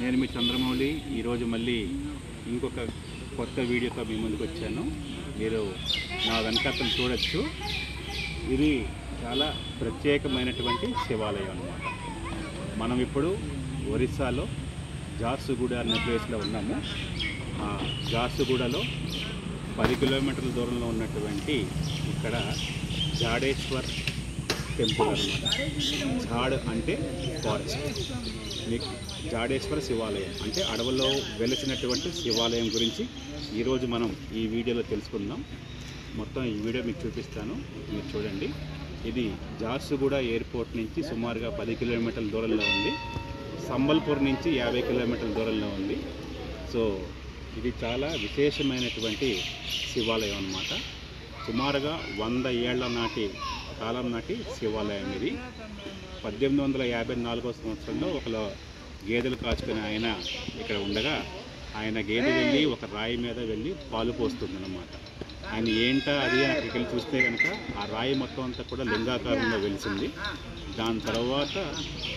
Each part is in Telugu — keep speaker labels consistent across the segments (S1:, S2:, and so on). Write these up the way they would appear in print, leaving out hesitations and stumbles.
S1: నేను మీ చంద్రమౌళి ఈరోజు మళ్ళీ ఇంకొక కొత్త వీడియోతో మీ ముందుకు వచ్చాను. మీరు నా వెనకాతలు చూడొచ్చు. ఇది చాలా ప్రత్యేకమైనటువంటి శివాలయం అన్నమాట. మనం ఇప్పుడు ఒరిస్సాలో జార్సుగూడ అనే ప్లేస్లో ఉన్నాము. ఆ జార్సుగూడలో 10 కిలోమీటర్ల దూరంలో ఉన్నటువంటి ఇక్కడ జాడేశ్వర్ టెంపుల్ అన్నమాట. జాడ్ అంటే ఫారెస్ట్, మీకు జాడేశ్వర శివాలయం అంటే అడవుల్లో వెలిసినటువంటి శివాలయం గురించి ఈరోజు మనం ఈ వీడియోలో తెలుసుకుందాం. మొత్తం ఈ వీడియో మీకు చూపిస్తాను, మీరు చూడండి. ఇది జార్సుగూడ ఎయిర్పోర్ట్ నుంచి సుమారుగా 10 కిలోమీటర్ల దూరంలో ఉంది. సంబల్పూర్ నుంచి 50 కిలోమీటర్ల దూరంలో ఉంది. సో ఇది చాలా విశేషమైనటువంటి శివాలయం అన్నమాట. సుమారుగా 100 ఏళ్ల నాటి కాలం నాటి శివాలయం ఇది. 1854వ సంవత్సరంలో ఒక గేదెలు కాచుకుని ఆయన ఇక్కడ ఉండగా ఆయన గేదె వెళ్ళి ఒక రాయి మీద వెళ్ళి పాలు పోస్తుందన్నమాట. ఆయన ఏంటా అది అక్కడికి వెళ్ళి చూస్తే కనుక ఆ రాయి మొత్తం అంతా కూడా లింగాకారంలో వెలిసింది. దాని తర్వాత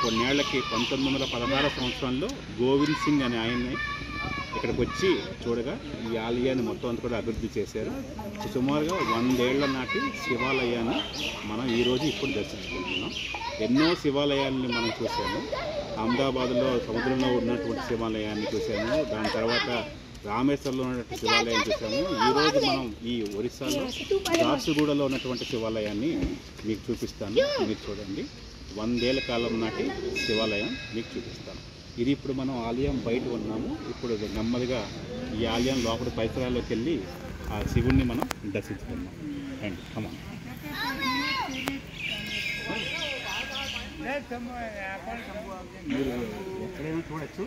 S1: కొన్నేళ్లకి 1916 సంవత్సరంలో గోవింద్ సింగ్ అనే ఆయన్ని ఇక్కడికి వచ్చి చూడగా ఈ ఆలయాన్ని మొత్తం అంతా కూడా అభివృద్ధి చేశారు. సుమారుగా 100 ఏళ్ల నాటి శివాలయాన్ని మనం ఈరోజు ఇప్పుడు దర్శించుకుంటున్నాం. ఎన్నో శివాలయాలని మనం చూసాము. అహ్మదాబాద్లో సముద్రంలో ఉన్నటువంటి శివాలయాన్ని చూసాము. దాని తర్వాత రామేశ్వరంలో ఉన్నటువంటి శివాలయం చూసాము. ఈరోజు మనం ఈ ఒరిస్సాలో జార్సుగూడలో ఉన్నటువంటి శివాలయాన్ని మీకు చూపిస్తాను. మీరు చూడండి, 100 ఏళ్ల కాలం నాటి శివాలయం మీకు చూపిస్తాను. ఇది ఇప్పుడు మనం ఆలయం బయట ఉన్నాము. ఇప్పుడు నెమ్మదిగా ఈ ఆలయం లోపల పరిసరాల్లోకి వెళ్ళి ఆ శివుణ్ణి మనం దర్శించుకున్నాం. రండి, కమా. మీరు ఎక్కడైనా చూడొచ్చు,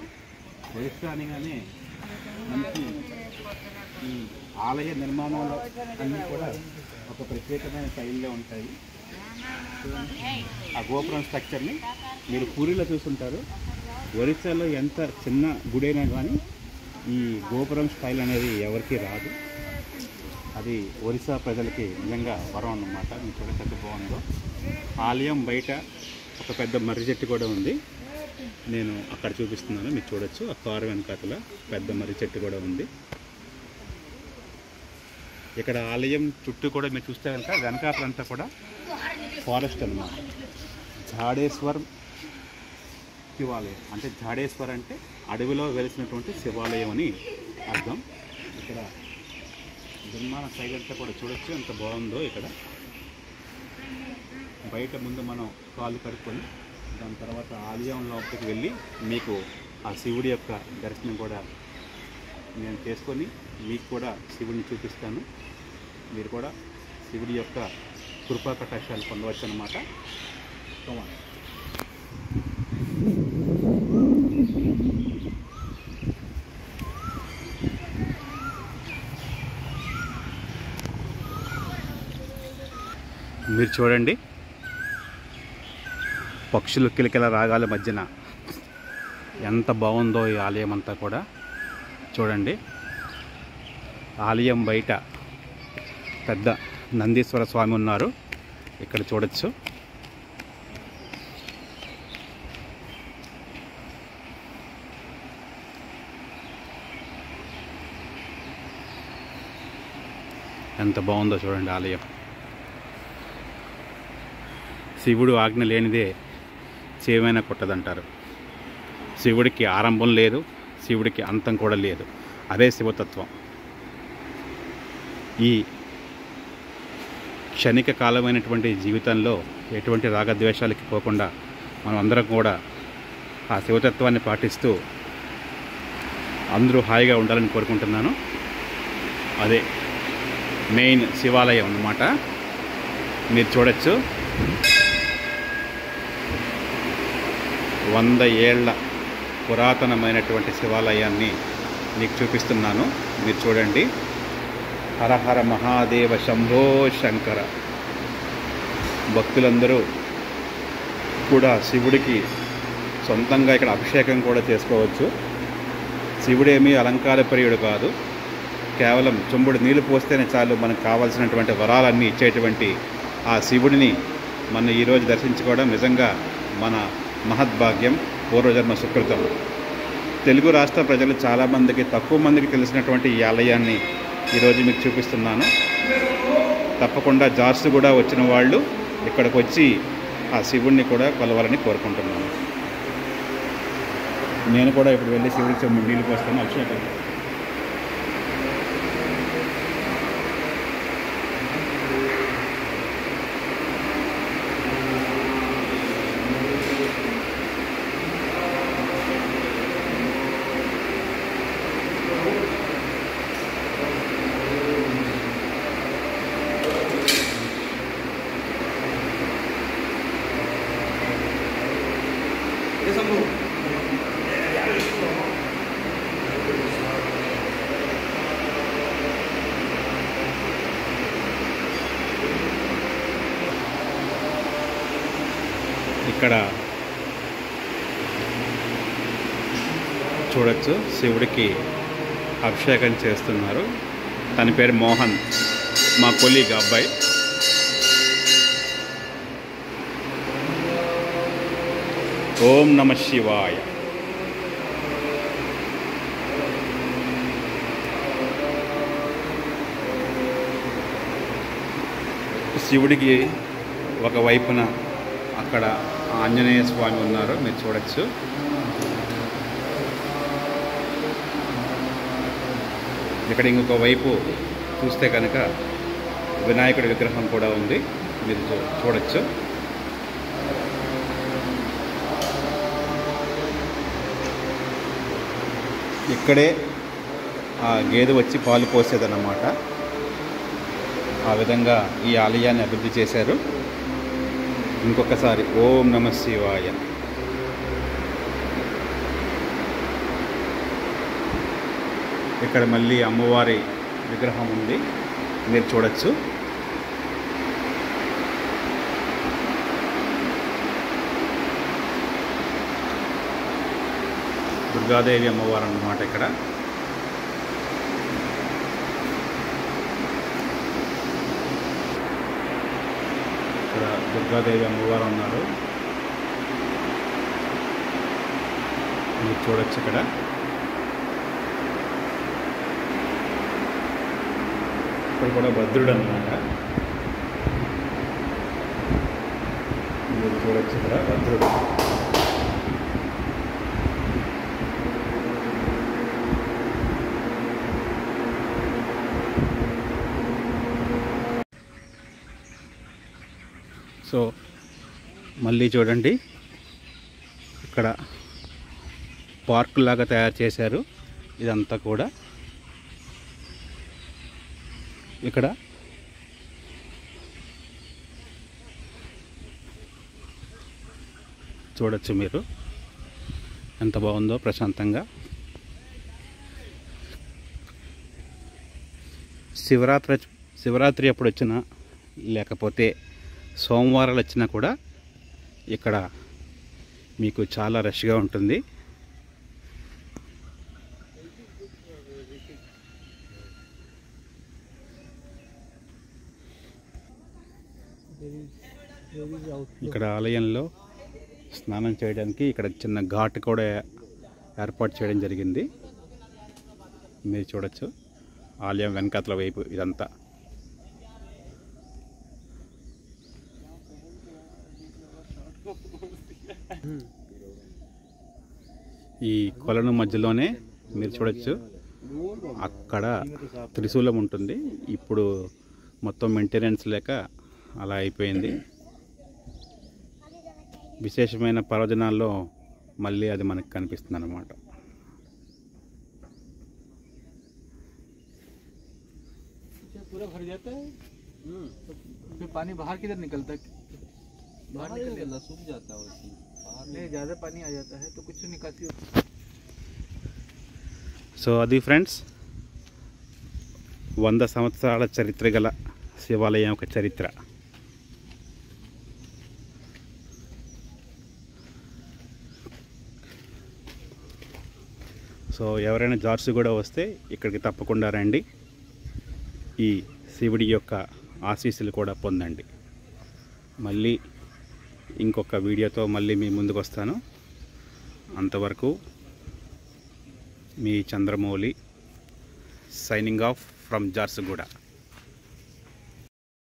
S1: ఒరిస్సా అనగానే మనకి ఈ ఆలయ నిర్మాణంలో అన్నీ కూడా ఒక ప్రత్యేకమైన శైలిలో ఉంటాయి. ఆ గోపురం స్ట్రక్చర్ని మీరు పూరిలో చూస్తుంటారు. ఒరిస్సాలో ఎంత చిన్న గుడైనా కానీ ఈ గోపురం స్టైల్ అనేది ఎవరికి రాదు. అది ఒరిస్సా ప్రజలకి నిజంగా వరం అన్నమాట. మీకు చూడండి ఎంత బాగుందో. ఆలయం బయట ఒక పెద్ద మర్రి చెట్టు కూడా ఉంది. నేను అక్కడ చూపిస్తున్నాను, మీకు చూడొచ్చు. ఆ కారు వెనకాతల పెద్ద మర్రి చెట్టు కూడా ఉంది. ఇక్కడ ఆలయం చుట్టూ కూడా మీరు చూస్తే కనుక వెనకాతలంతా కూడా ఫారెస్ట్ అన్నమాట. జాడేశ్వర్ శివాలయం అంటే జాడేశ్వర్ అంటే అడవిలో వెలిసినటువంటి శివాలయం అని అర్థం. ఇక్కడ నిర్మాణ శైలి అంతా కూడా చూడొచ్చు ఎంత బాగుందో. ఇక్కడ బయట ముందు మనం కాళ్ళు కడుక్కొని దాని తర్వాత ఆలయం లోపలికి వెళ్ళి మీకు ఆ శివుడి యొక్క దర్శనం కూడా నేను చేసుకొని మీకు కూడా శివుడిని చూపిస్తాను. మీరు కూడా శివుడి యొక్క కృపా కటాక్షాలు పొందవచ్చు అన్నమాట. మీరు చూడండి, పక్షులు కిలకిల రాగాల మధ్యన ఎంత బాగుందో ఈ ఆలయం అంతా కూడా. చూడండి, ఆలయం బయట పెద్ద నందీశ్వర స్వామి ఉన్నారు, ఇక్కడ చూడొచ్చు. ఎంత బాగుందో చూడండి ఆలయం. శివుడు ఆజ్ఞ లేనిదే చేమైనా కొట్టదంటారు. శివుడికి ఆరంభం లేదు, శివుడికి అంతం కూడా లేదు. అదే శివతత్వం. ఈ క్షణిక కాలమైనటువంటి జీవితంలో ఎటువంటి రాగద్వేషాలకి పోకుండా మనం అందరం కూడా ఆ శివతత్వాన్ని పాటిస్తూ అందరూ హాయిగా ఉండాలని కోరుకుంటున్నాను. అదే మెయిన్ శివాలయం అన్నమాట. మీరు చూడొచ్చు, 100 ఏళ్ల పురాతనమైనటువంటి శివాలయాన్ని మీకు చూపిస్తున్నాను. మీరు చూడండి. హర హర మహాదేవ శంభో శంకర. భక్తులందరూ కూడా శివుడికి సొంతంగా ఇక్కడ అభిషేకం కూడా చేసుకోవచ్చు. శివుడేమీ అలంకార ప్రియుడు కాదు. కేవలం చెంబుడు నీళ్లు పోస్తేనే చాలు మనకు కావాల్సినటువంటి వరాలన్నీ ఇచ్చేటువంటి ఆ శివుడిని మనం ఈరోజు దర్శించుకోవడం నిజంగా మన మహద్భాగ్యం, పూర్వజన్మ సుకృతం. తెలుగు రాష్ట్ర ప్రజలు చాలామందికి తక్కువ మందికి తెలిసినటువంటి ఈ ఆలయాన్ని ఈరోజు మీకు చూపిస్తున్నాను. తప్పకుండా జార్స్ కూడా వచ్చిన వాళ్ళు ఇక్కడికి వచ్చి ఆ శివుణ్ణి కూడా కొలవాలని కోరుకుంటున్నాను. నేను కూడా ఇప్పుడు వెళ్ళి శివుడికి నీళ్ళు పోస్తాను, అభిషేకం. ఇక్కడ చూడొచ్చు శివుడికి అభిషేకం చేస్తున్నారు. తన పేరు మోహన్, మా కొలీగ్ అబ్బాయి. ఓం నమ శివాయ. శివుడికి ఒకవైపున అక్కడ ఆంజనేయ స్వామి ఉన్నారు, మీరు చూడొచ్చు. ఇక్కడ ఇంకొక వైపు చూస్తే కనుక వినాయకుడి విగ్రహం కూడా ఉంది, మీరు చూడొచ్చు. ఇక్కడే ఆ గేదె వచ్చి పాలు పోసేదన్నమాట. ఆ విధంగా ఈ ఆలయాన్ని అభివృద్ధి చేశారు. ఇంకొకసారి ఓం నమ శివాయ. ఇక్కడ మళ్ళీ అమ్మవారి విగ్రహం ఉంది, మీరు చూడొచ్చు. దుర్గాదేవి అమ్మవారు అన్నమాట. ఇక్కడ దుర్గాదేవి అమ్మవారు ఉన్నారు, మీరు చూడొచ్చు. ఇక్కడ కూడా భద్రుడు అన్నమాట, మీరు చూడొచ్చు. ఇక్కడ భద్రుడు. సో మళ్ళీ చూడండి, ఇక్కడ పార్క్ లాగా తయారు చేశారు. ఇదంతా కూడా ఇక్కడ చూడొచ్చు మీరు, ఎంత బాగుందో ప్రశాంతంగా. శివరాత్రి అప్పుడు వచ్చినా లేకపోతే సోమవారాలు వచ్చినా కూడా ఇక్కడ మీకు చాలా రష్గా ఉంటుంది. ఇక్కడ ఆలయంలో స్నానం చేయడానికి ఇక్కడ చిన్న ఘాట్ కూడా ఏర్పాటు చేయడం జరిగింది, మీరు చూడొచ్చు. ఆలయం వెనకాతల వైపు ఇదంతా. ఈ కొలను మధ్యలోనే మీరు చూడొచ్చు, అక్కడ త్రిశూలం ఉంటుంది. ఇప్పుడు మొత్తం మెయింటెనెన్స్ లేక అలా అయిపోయింది. విశేషమైన పర్వదినాల్లో మళ్ళీ అది మనకు కనిపిస్తుంది అన్నమాట.
S2: पूरा भर जाता है, फिर पानी बाहर किधर निकलता है? बाहर निकल जाता, सूख जाता है उसमें, बाहर नहीं ज़्यादा पानी आ जाता है तो कुछ निकासी होती है.
S1: సో అది ఫ్రెండ్స్, 100 సంవత్సరాల చరిత్ర గల శివాలయం యొక్క చరిత్ర. సో ఎవరైనా జార్స్ కూడా వస్తే ఇక్కడికి తప్పకుండా రండి, ఈ శివుడి యొక్క ఆశీస్సులు కూడా పొందండి. మళ్ళీ ఇంకొక వీడియోతో మళ్ళీ మీ ముందుకు వస్తాను. అంతవరకు మీ Chandramouli signing off from Jharsuguda.